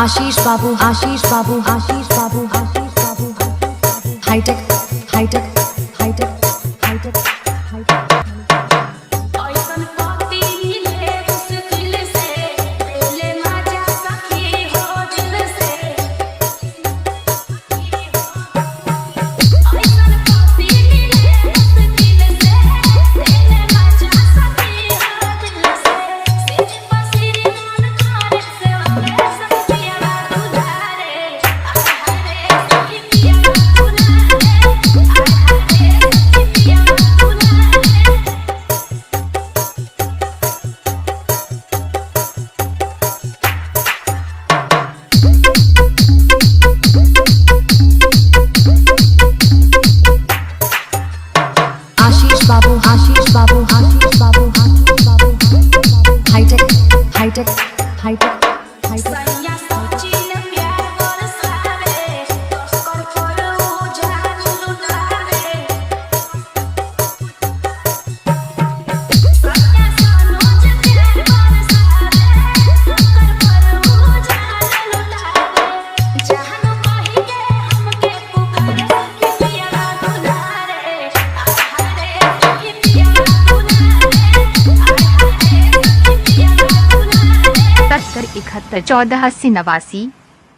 आशीष बाबू आशीष बाबू आशीष बाबू आशीष बाबू high tech high tech high tech high tech high tech Ashish बाबू आशीष बाबू आशीष बाबू आशीष बाबू हाईटेक हाईटेक हाईटेक हाईटेक $71 14 80 89।